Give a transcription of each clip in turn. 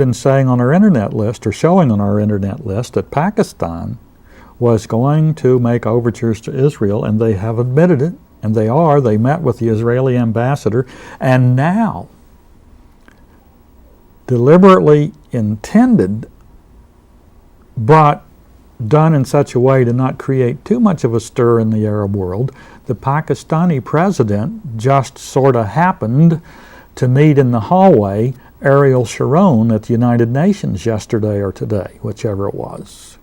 been saying on our internet list, or showing on our internet list, that Pakistan was going to make overtures to Israel, and they have admitted it, and they are. They met with the Israeli ambassador, and now, deliberately intended, but done in such a way to not create too much of a stir in the Arab world, the Pakistani president just sort of happened to meet in the hallway Ariel Sharon at the United Nations yesterday or today, whichever it was.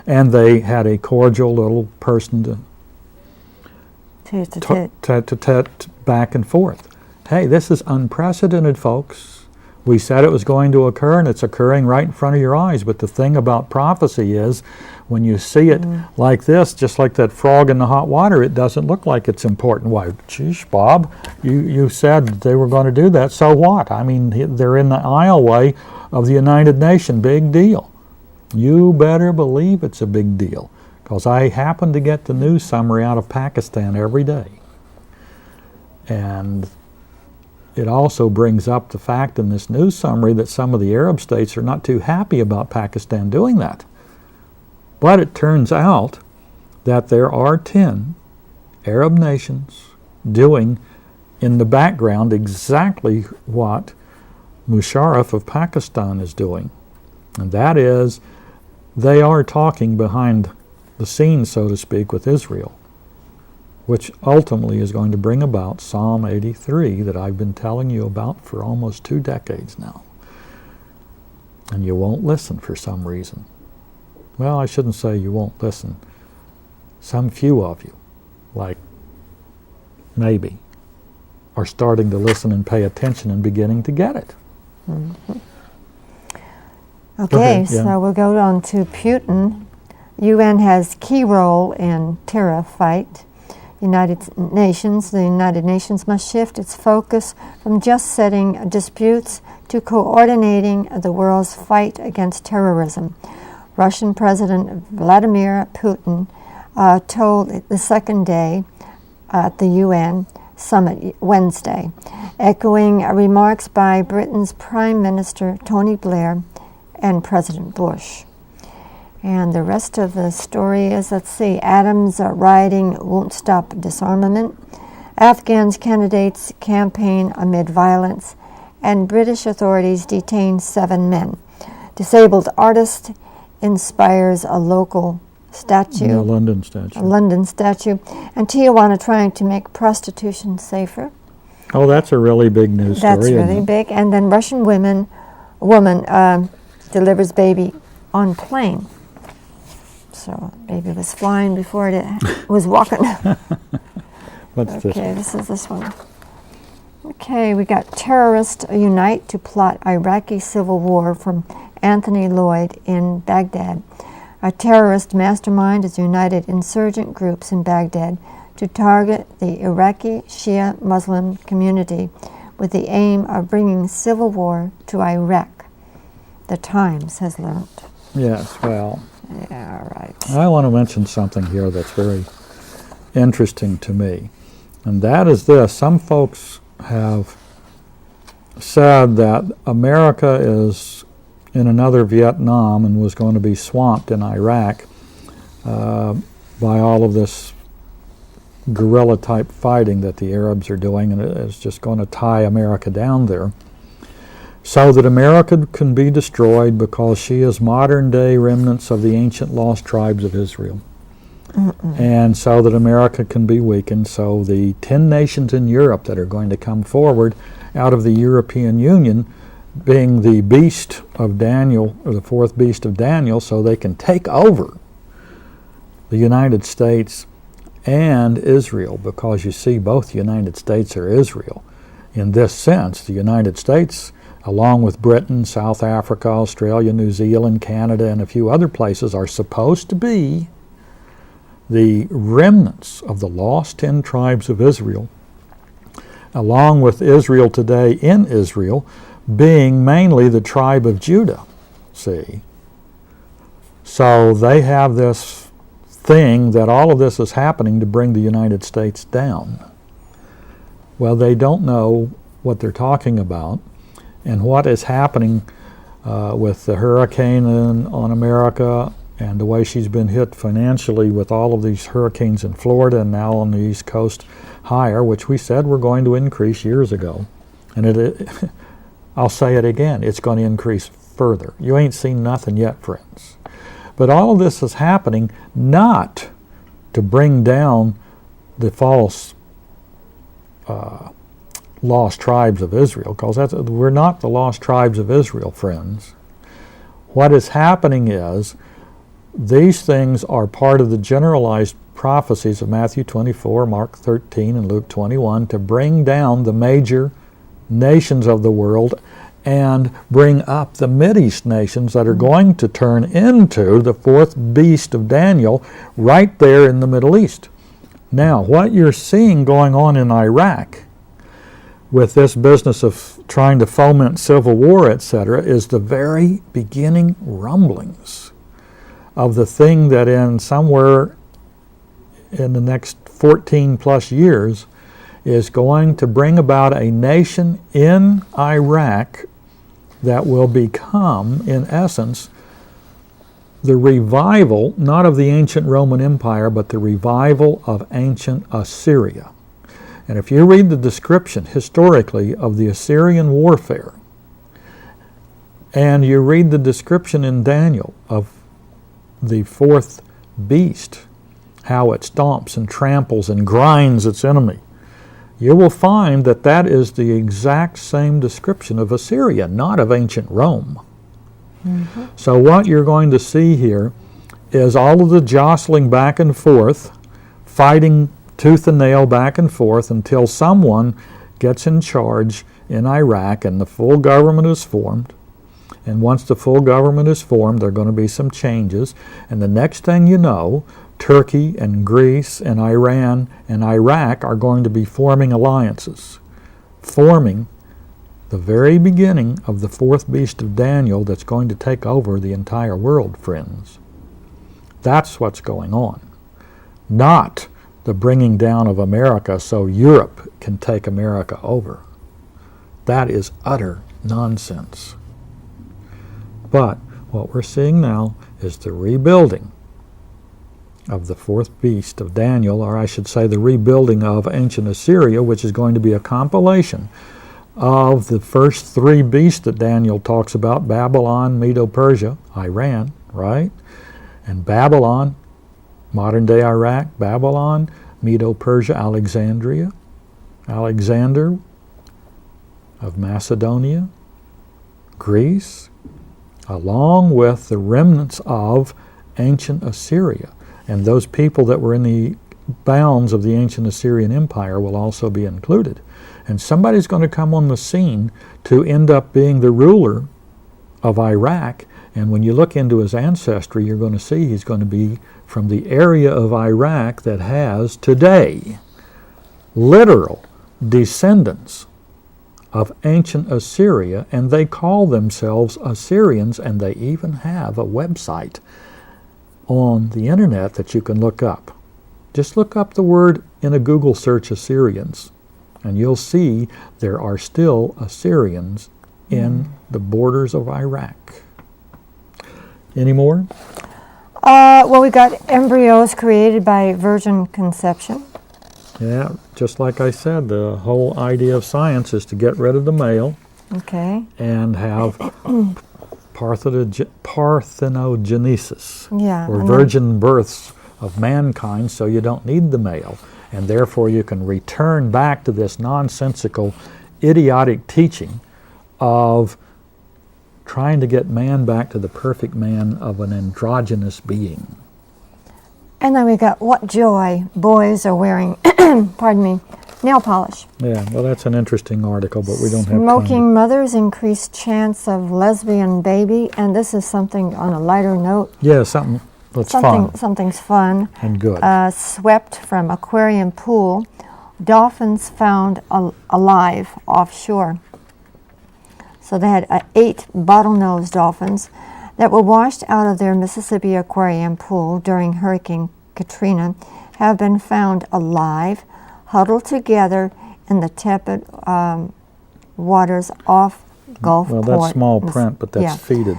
And they had a cordial little person to back and forth. Hey, this is unprecedented, folks. We said it was going to occur, and it's occurring right in front of your eyes. But the thing about prophecy is, when you see it like this, just like that frog in the hot water, it doesn't look like it's important. Why, geez, Bob, you said they were going to do that, so what? I mean, they're in the aisleway of the United Nations, big deal. You better believe it's a big deal, because I happen to get the news summary out of Pakistan every day. And it also brings up the fact in this news summary that some of the Arab states are not too happy about Pakistan doing that. But it turns out that there are 10 Arab nations doing in the background exactly what Musharraf of Pakistan is doing. And that is, they are talking behind the scenes, so to speak, with Israel, which ultimately is going to bring about Psalm 83 that I've been telling you about for almost 2 decades now. And you won't listen for some reason. Well, I shouldn't say you won't listen. Some few of you, like maybe, are starting to listen and pay attention and beginning to get it. Mm-hmm. Okay, yeah. So we'll go on to Putin. UN has key role in terror fight. The United Nations must shift its focus from just settling disputes to coordinating the world's fight against terrorism. Russian President Vladimir Putin told the second day at the UN summit Wednesday, echoing remarks by Britain's Prime Minister Tony Blair and President Bush. And the rest of the story is, let's see, Adams' rioting won't stop disarmament, Afghans candidates campaign amid violence, and British authorities detain 7 men. Disabled artist inspires a local statue. Yeah, London statue. A London statue. And Tijuana trying to make prostitution safer. Oh, that's a really big news story. That's really big. And then Russian woman delivers baby on plane. So baby was flying before it was walking. What's this? Okay, this is this one. Okay, we got terrorists unite to plot Iraqi civil war from Anthony Lloyd in Baghdad. A terrorist mastermind has united insurgent groups in Baghdad to target the Iraqi Shia Muslim community with the aim of bringing civil war to Iraq, the Times has learned. Yes, well, yeah, right. I want to mention something here that's very interesting to me, and that is this. Some folks have said that America is in another Vietnam and was going to be swamped in Iraq by all of this guerrilla-type fighting that the Arabs are doing, and it's just going to tie America down there, so that America can be destroyed because she is modern-day remnants of the ancient lost tribes of Israel. And so that America can be weakened, so the 10 nations in Europe that are going to come forward out of the European Union, being the beast of Daniel, or the 4th beast of Daniel, so they can take over the United States and Israel, because you see, both the United States are Israel. In this sense, the United States, along with Britain, South Africa, Australia, New Zealand, Canada, and a few other places, are supposed to be the remnants of the lost 10 tribes of Israel, along with Israel today in Israel, being mainly the tribe of Judah, see. So they have this thing that all of this is happening to bring the United States down. Well, they don't know what they're talking about, and what is happening with the hurricane on America and the way she's been hit financially with all of these hurricanes in Florida and now on the East Coast higher, which we said were going to increase years ago. And I'll say it again, it's going to increase further. You ain't seen nothing yet, friends. But all of this is happening not to bring down the false lost tribes of Israel, because we're not the lost tribes of Israel, friends. What is happening is these things are part of the generalized prophecies of Matthew 24, Mark 13, and Luke 21 to bring down the major nations of the world and bring up the Mideast nations that are going to turn into the fourth beast of Daniel right there in the Middle East. Now, what you're seeing going on in Iraq with this business of trying to foment civil war, etc., is the very beginning rumblings of the thing that in somewhere in the next 14 plus years is going to bring about a nation in Iraq that will become, in essence, the revival, not of the ancient Roman Empire, but the revival of ancient Assyria. And if you read the description historically of the Assyrian warfare, and you read the description in Daniel of the fourth beast, how it stomps and tramples and grinds its enemy, you will find that that is the exact same description of Assyria, not of ancient Rome. Mm-hmm. So what you're going to see here is all of the jostling back and forth, fighting tooth and nail back and forth until someone gets in charge in Iraq and the full government is formed. And once the full government is formed, there are going to be some changes. And the next thing you know, Turkey and Greece and Iran and Iraq are going to be forming alliances, forming the very beginning of the fourth beast of Daniel that's going to take over the entire world, friends. That's what's going on. Not the bringing down of America so Europe can take America over. That is utter nonsense. But what we're seeing now is the rebuilding of the fourth beast of Daniel, or I should say the rebuilding of ancient Assyria, which is going to be a compilation of the first three beasts that Daniel talks about: Babylon, Medo-Persia, Iran, right? And Babylon, modern-day Iraq, Babylon, Medo-Persia, Alexandria, Alexander of Macedonia, Greece, along with the remnants of ancient Assyria. And those people that were in the bounds of the ancient Assyrian Empire will also be included. And somebody's going to come on the scene to end up being the ruler of Iraq. And when you look into his ancestry, you're going to see he's going to be from the area of Iraq that has today literal descendants of ancient Assyria, and they call themselves Assyrians, and they even have a website on the internet that you can look up. Just look up the word in a Google search, Assyrians, and you'll see there are still Assyrians in the borders of Iraq. Any more? Well, we got embryos created by virgin conception. Yeah, just like I said, the whole idea of science is to get rid of the male. Okay. And have parthenogenesis, yeah, or virgin births of mankind, so you don't need the male. And therefore you can return back to this nonsensical, idiotic teaching of trying to get man back to the perfect man of an androgynous being. And then we got what joy boys are wearing, pardon me, nail polish. Yeah, well, that's an interesting article, but we don't have time. Smoking mothers increased chance of lesbian baby, and this is something on a lighter note. Yeah, something that's fun. Something's fun. And good. Swept from aquarium pool, dolphins found alive offshore. So they had 8 bottlenose dolphins that were washed out of their Mississippi aquarium pool during Hurricane Katrina have been found alive, huddled together in the tepid waters off Gulfport. Well, that's small print, but that's yeah. faded.